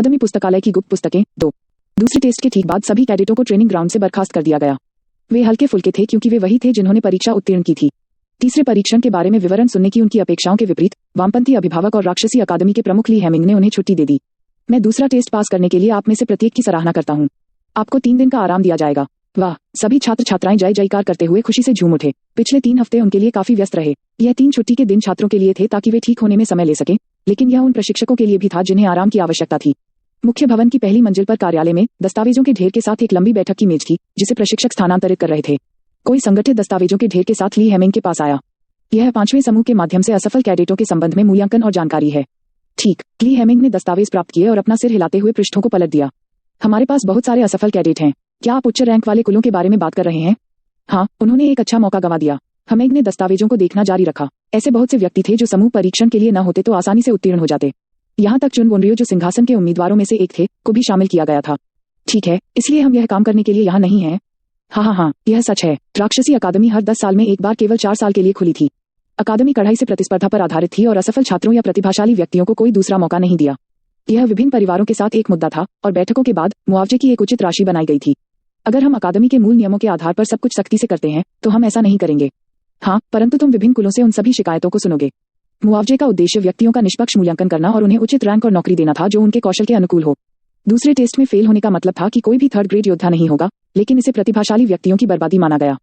अकादमी पुस्तकालय की गुप्त पुस्तकें 2। दूसरे टेस्ट के ठीक बाद सभी कैडेटों को ट्रेनिंग ग्राउंड से बर्खास्त कर दिया गया। वे हल्के फुल्के थे क्योंकि वे वही थे जिन्होंने परीक्षा उत्तीर्ण की थी। तीसरे परीक्षण के बारे में विवरण सुनने की उनकी अपेक्षाओं के विपरीत वामपंथी अभिभावक और राक्षसी अकादमी के प्रमुख ली हेमिंग ने उन्हें छुट्टी दे दी। मैं दूसरा टेस्ट पास करने के लिए आप में से प्रत्येक की सराहना करता हूँ। आपको 3 दिन का आराम दिया जाएगा। वाह! सभी छात्र छात्राएं जय जयकार करते हुए खुशी से झूम उठे। पिछले 3 हफ्ते उनके लिए काफी व्यस्त रहे। यह 3 छुट्टी के दिन छात्रों के लिए थे ताकि वे ठीक होने में समय ले सकें, लेकिन यह उन प्रशिक्षकों के लिए भी था जिन्हें आराम की आवश्यकता थी। मुख्य भवन की पहली मंजिल पर कार्यालय में दस्तावेजों के ढेर के साथ एक लंबी बैठक की मेज थी जिसे प्रशिक्षक स्थानांतरित कर रहे थे। कोई संगठित दस्तावेजों के ढेर के साथ ली हेमिंग के पास आया। यह 5वें समूह के माध्यम से असफल कैडेटों के संबंध में मूल्यांकन और जानकारी है। ठीक। ली हेमिंग ने दस्तावेज प्राप्त किए और अपना सिर हिलाते हुए पृष्ठों को पलट दिया। हमारे पास बहुत सारे असफल कैडेट हैं। क्या आप उच्च रैंक वाले कुलों के बारे में बात कर रहे हैं? हाँ, उन्होंने एक अच्छा मौका गंवा दिया। हेमिंग ने दस्तावेजों को देखना जारी रखा। ऐसे बहुत से व्यक्ति थे जो समूह परीक्षण के लिए न होते तो आसानी से उत्तीर्ण हो जाते। यहाँ तक चुन वोनरियो, जो सिंहासन के उम्मीदवारों में से एक थे, को भी शामिल किया गया था। ठीक है, इसलिए हम यह काम करने के लिए यहाँ नहीं हैं। हाँ, यह सच है। राक्षसी अकादमी हर 10 साल में एक बार केवल 4 साल के लिए खुली थी। अकादमी कड़ाई से प्रतिस्पर्धा पर आधारित थी और असफल छात्रों या प्रतिभाशाली व्यक्तियों को कोई दूसरा मौका नहीं दिया। यह विभिन्न परिवारों के साथ एक मुद्दा था और बैठकों के बाद मुआवजे की एक उचित राशि बनाई गई थी। अगर हम अकादमी के मूल नियमों के आधार पर सब कुछ सख्ती से करते हैं तो हम ऐसा नहीं करेंगे। हाँ, परंतु तुम विभिन्न कुलों से उन सभी शिकायतों को सुनोगे। मुआवजे का उद्देश्य व्यक्तियों का निष्पक्ष मूल्यांकन करना और उन्हें उचित रैंक और नौकरी देना था जो उनके कौशल के अनुकूल हो। दूसरे टेस्ट में फेल होने का मतलब था कि कोई भी 3rd ग्रेड योद्धा नहीं होगा, लेकिन इसे प्रतिभाशाली व्यक्तियों की बर्बादी माना गया।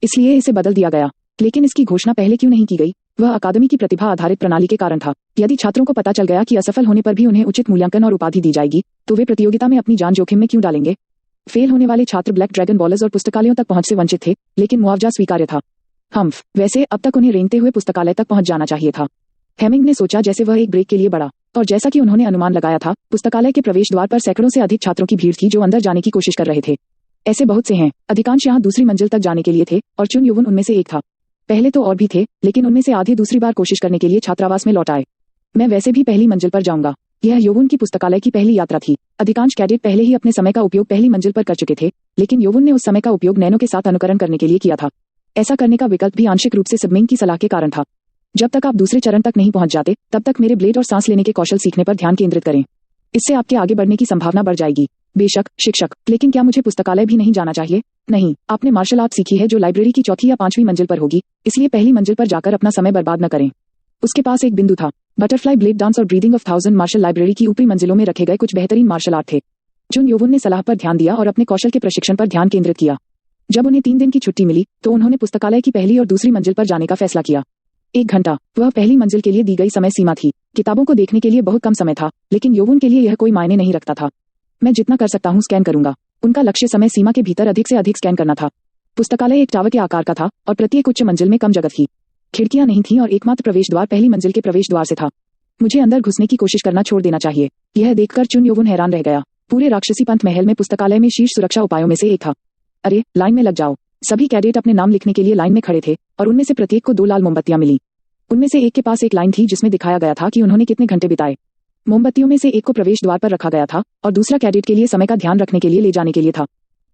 इसलिए इसे बदल दिया गया। लेकिन इसकी घोषणा पहले क्यों नहीं की गई? वह अकादमी की प्रतिभा आधारित प्रणाली के कारण था। यदि छात्रों को पता चल गया कि असफल होने पर भी उन्हें उचित मूल्यांकन और उपाधि दी जाएगी, तो वे प्रतियोगिता में अपनी जान जोखिम में क्यों डालेंगे? फेल होने वाले छात्र ब्लैक ड्रैगन बॉलर्स और पुस्तकालयों तक पहुंच से वंचित थे, लेकिन मुआवजा स्वीकार्य था। वैसे अब तक उन्हें रेंगते हुए पुस्तकालय तक पहुंच जाना चाहिए था। हेमिंग ने सोचा जैसे वह एक ब्रेक के लिए बढ़ा, और जैसा कि उन्होंने अनुमान लगाया था, पुस्तकालय के प्रवेश द्वार पर सैकड़ों से अधिक छात्रों की भीड़ थी जो अंदर जाने की कोशिश कर रहे थे। ऐसे बहुत से हैं। अधिकांश यहाँ दूसरी मंजिल तक जाने के लिए थे और चुन युवन उनमें से एक था। पहले तो और भी थे, लेकिन उनमें से आधे दूसरी बार कोशिश करने के लिए छात्रावास में लौट आए। मैं वैसे भी पहली मंजिल पर जाऊंगा। यह योवुन की पुस्तकालय की पहली यात्रा थी। अधिकांश कैडेट पहले ही अपने समय का उपयोग पहली मंजिल पर कर चुके थे, लेकिन योवुन ने उस समय का उपयोग नैनो के साथ अनुकरण करने के लिए किया था। ऐसा करने का विकल्प भी आंशिक रूप से सिबमिंग की सलाह के कारण था। जब तक आप दूसरे चरण तक नहीं पहुंच जाते, तब तक मेरे ब्लेड और सांस लेने के कौशल सीखने पर ध्यान केंद्रित करें। इससे आपके आगे बढ़ने की संभावना बढ़ जाएगी। बेशक, शिक्षक, लेकिन क्या मुझे पुस्तकालय भी नहीं जाना चाहिए? नहीं, आपने मार्शल आर्ट सीखी है जो लाइब्रेरी की चौथी या 5वीं मंजिल पर होगी, इसलिए पहली मंजिल पर जाकर अपना समय बर्बाद न करें। उसके पास एक बिंदु था। बटरफ्लाई ब्लेड डांस और ब्रीदिंग ऑफ 1000 मार्शल लाइब्रेरी की ऊपरी मंजिलों में रखे गए कुछ बेहतरीन मार्शल आर्ट थे। चुन योवुन ने सलाह पर ध्यान दिया और अपने कौशल के प्रशिक्षण पर ध्यान केंद्रित किया। जब उन्हें 3 दिन की छुट्टी मिली, तो उन्होंने पुस्तकालय की पहली और दूसरी मंजिल पर जाने का फैसला किया। 1 घंटा, वह पहली मंजिल के लिए दी गई समय सीमा थी। किताबों को देखने के लिए बहुत कम समय था, लेकिन योवुन के लिए यह कोई मायने नहीं रखता था। मैं जितना कर सकता हूँ स्कैन करूंगा। उनका लक्ष्य समय सीमा के भीतर अधिक से अधिक स्कैन करना था। पुस्तकालय एक टावर के आकार का था और प्रत्येक उच्च मंजिल में कम जगह थी। खिड़कियां नहीं थीं और एकमात्र प्रवेश द्वार पहली मंजिल के प्रवेश द्वार से था। मुझे अंदर घुसने की कोशिश करना छोड़ देना चाहिए। यह देखकर चुन योवुन हैरान रह गया। पूरे राक्षसी पंथ महल में पुस्तकालय में शीर्ष सुरक्षा उपायों में से एक था। अरे, लाइन में लग जाओ। सभी कैडेट अपने नाम लिखने के लिए लाइन में खड़े थे और उनमें से प्रत्येक को 2 लाल मोमबत्तियां मिली। उनमें से एक के पास एक लाइन थी जिसमें दिखाया गया था कि उन्होंने कितने घंटे बिताए। मोमबत्तियों में से एक को प्रवेश द्वार पर रखा गया था और दूसरा कैडेट के लिए समय का ध्यान रखने के लिए ले जाने के लिए था।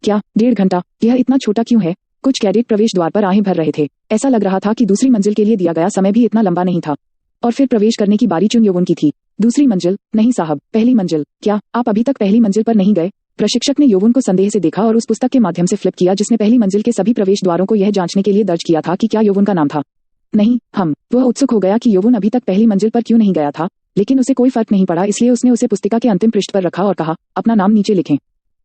क्या 1.5 घंटा? यह इतना छोटा क्यों है? कुछ कैडेट प्रवेश द्वार पर आहें भर रहे थे। ऐसा लग रहा था कि दूसरी मंजिल के लिए दिया गया समय भी इतना लंबा नहीं था। और फिर प्रवेश करने की बारी चुन योवुन की थी। दूसरी मंजिल? नहीं साहब, पहली मंजिल। क्या आप अभी तक पहली मंजिल पर नहीं गए? प्रशिक्षक ने योवुन को संदेह से देखा और उस पुस्तक के माध्यम से फ्लिप किया जिसने पहली मंजिल के सभी प्रवेश द्वारों को यह जांचने के लिए दर्ज किया था कि क्या योवुन का नाम था। नहीं, वह उत्सुक हो गया कि योवुन अभी तक पहली मंजिल पर क्यों नहीं गया था, लेकिन उसे कोई फर्क नहीं पड़ा, इसलिए उसने उसे पुस्तिका के अंतिम पृष्ठ पर रखा और कहा, अपना नाम नीचे लिखें।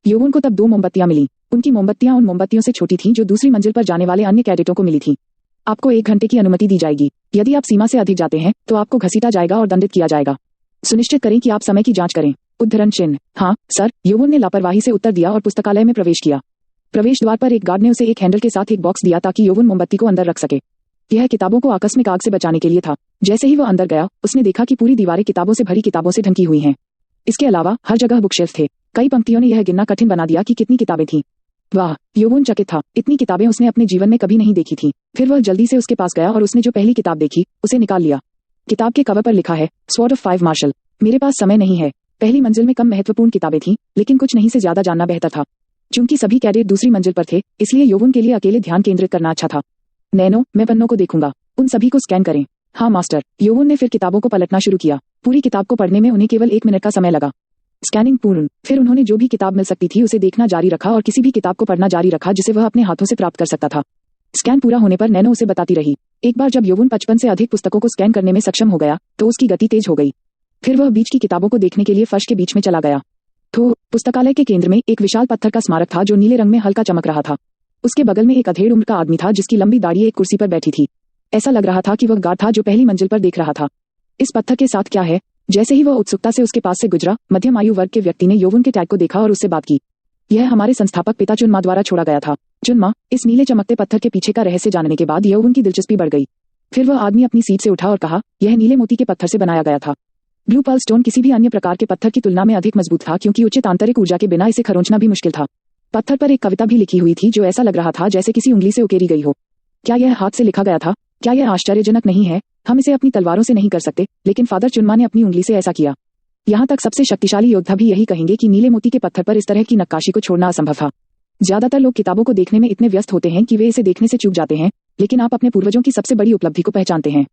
योवुन को तब 2 मोमबत्तियां मिली। उनकी मोमबत्तियां उन मोमबत्तियों से छोटी थीं जो दूसरी मंजिल पर जाने वाले अन्य कैडेटों को मिली थीं। आपको 1 घंटे की अनुमति दी जाएगी। यदि आप सीमा से अधिक जाते हैं तो आपको घसीटा जाएगा और दंडित किया जाएगा। सुनिश्चित करें कि आप समय की जांच करें। उद्धरण चिन्ह। हाँ सर, योवुन ने लापरवाही से उत्तर दिया और पुस्तकालय में प्रवेश किया। प्रवेश द्वार पर एक गार्ड ने उसे एक हैंडल के साथ एक बॉक्स दिया ताकि योवुन मोमबत्ती को अंदर रख सके। यह किताबों को आकस्मिक आग से बचाने के लिए था। जैसे ही वह अंदर गया, उसने देखा कि पूरी दीवारें किताबों से भरी किताबों से ढकी हुई हैं। इसके अलावा हर जगह बुकशेल्फ थे। कई पंक्तियों ने यह गिनना कठिन बना दिया कि कितनी किताबें थीं। वाह, योवुन चकित था। इतनी किताबें उसने अपने जीवन में कभी नहीं देखी थीं। फिर वह जल्दी से उसके पास गया और उसने जो पहली किताब देखी उसे निकाल लिया। किताब के कवर पर लिखा है, स्वॉर्ड ऑफ 5 मार्शल। मेरे पास समय नहीं है। पहली मंजिल में कम महत्वपूर्ण किताबें थीं, लेकिन कुछ नहीं से ज्यादा जानना बेहतर था। चूंकि सभी कैडेट दूसरी मंजिल पर थे, इसलिए योवुन के लिए अकेले ध्यान केंद्रित करना अच्छा था। नैनो, मैं पन्नों को देखूंगा। उन सभी को स्कैन करें। हाँ मास्टर। योवुन ने फिर किताबों को पलटना शुरू किया। पूरी किताब को पढ़ने में उन्हें केवल 1 मिनट का समय लगा। स्कैनिंग पूर्ण। फिर उन्होंने जो भी किताब मिल सकती थी उसे देखना जारी रखा और किसी भी किताब को पढ़ना जारी रखा जिसे वह अपने हाथों से प्राप्त कर सकता था। स्कैन पूरा होने पर नैनो उसे बताती रही। एक बार जब योवुन 55 से अधिक पुस्तकों को स्कैन करने में सक्षम हो गया तो उसकी गति तेज हो गई। फिर वह बीच की किताबों को देखने के लिए फर्श के बीच में चला गया। तो पुस्तकालय के केंद्र में एक विशाल पत्थर का स्मारक था जो नीले रंग में हल्का चमक रहा था। उसके बगल में एक अधेड़ उम्र का आदमी था जिसकी लंबी दाढ़ी एक कुर्सी पर बैठी थी। ऐसा लग रहा था कि वह गार्ड था जो पहली मंजिल पर देख रहा था। इस पत्थर के साथ क्या है? जैसे ही वह उत्सुकता से उसके पास से गुजरा, मध्यम आयु वर्ग के व्यक्ति ने योवुन के टैग को देखा और उससे बात की। यह हमारे संस्थापक पिता चुनमा द्वारा छोड़ा गया था। चुनमा, इस नीले चमकते पत्थर के पीछे का रहस्य जानने के बाद योवुन की दिलचस्पी बढ़ गई। फिर वह आदमी अपनी सीट से उठा और कहा, यह नीले मोती के पत्थर से बनाया गया था। ब्लू पर्ल स्टोन किसी भी अन्य प्रकार के पत्थर की तुलना में अधिक मजबूत था क्योंकि उचित आंतरिक ऊर्जा के बिना इसे खरोंचना भी मुश्किल था। पत्थर पर एक कविता भी लिखी हुई थी जो ऐसा लग रहा था जैसे किसी उंगली से उकेरी गई हो। क्या यह हाथ से लिखा गया था? क्या यह आश्चर्यजनक नहीं है? हम इसे अपनी तलवारों से नहीं कर सकते, लेकिन फादर चुनमा ने अपनी उंगली से ऐसा किया। यहाँ तक सबसे शक्तिशाली योद्धा भी यही कहेंगे कि नीले मोती के पत्थर पर इस तरह की नक्काशी को छोड़ना असंभव था। ज्यादातर लोग किताबों को देखने में इतने व्यस्त होते हैं कि वे इसे देखने से चूक जाते हैं, लेकिन आप अपने पूर्वजों की सबसे बड़ी उपलब्धि को पहचानते हैं।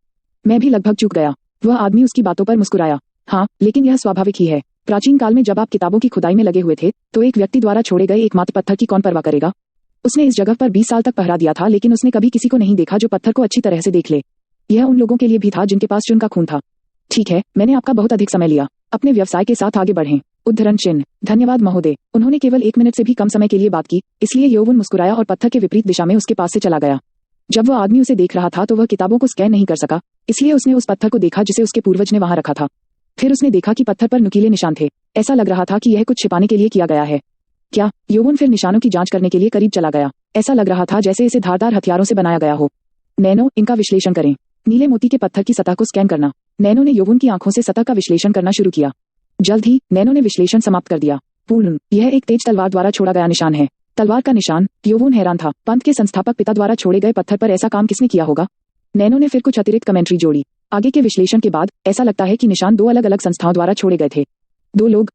मैं भी लगभग चूक गया। वह आदमी उसकी बातों पर मुस्कुराया। हाँ, लेकिन यह स्वाभाविक ही है। प्राचीन काल में जब आप किताबों की खुदाई में लगे हुए थे तो एक व्यक्ति द्वारा छोड़े गए एकमात्र पत्थर की कौन परवाह करेगा? उसने इस जगह पर 20 साल तक पहरा दिया था, लेकिन उसने कभी किसी को नहीं देखा जो पत्थर को अच्छी तरह से देख ले। यह उन लोगों के लिए भी था जिनके पास चुन का खून था। ठीक है, मैंने आपका बहुत अधिक समय लिया। अपने व्यवसाय के साथ आगे बढ़ें। उद्धरण चिन्ह। धन्यवाद महोदय। उन्होंने केवल 1 मिनट से भी कम समय के लिए बात की, इसलिए योवुन मुस्कुराया और पत्थर के विपरीत दिशा में उसके पास से चला गया। जब वह आदमी उसे देख रहा था तो वह किताबों को स्कैन नहीं कर सका, इसलिए उसने उस पत्थर को देखा जिसे उसके पूर्वज ने वहां रखा था। फिर उसने देखा कि पत्थर पर नुकीले निशान थे। ऐसा लग रहा था कि यह कुछ छिपाने के लिए किया गया है। क्या? योवुन फिर निशानों की जांच करने के लिए करीब चला गया। ऐसा लग रहा था जैसे इसे धारदार हथियारों से बनाया गया हो। नैनो, इनका विश्लेषण करें। नीले मोती के पत्थर की सतह को स्कैन करना। नैनो ने योवुन की आंखों से सतह का विश्लेषण करना शुरू किया। जल्द ही नैनो ने विश्लेषण समाप्त कर दिया। पूर्ण। यह एक तेज तलवार द्वारा छोड़ा गया निशान है। तलवार का निशान? योवुन हैरान था। पंथ के संस्थापक पिता द्वारा छोड़े गए पत्थर पर ऐसा काम किसने किया होगा? नैनो ने फिर कुछ अतिरिक्त कमेंट्री जोड़ी। आगे के विश्लेषण के बाद ऐसा लगता है कि निशान 2 अलग अलग संस्थाओं द्वारा छोड़े गए थे। 2 लोग,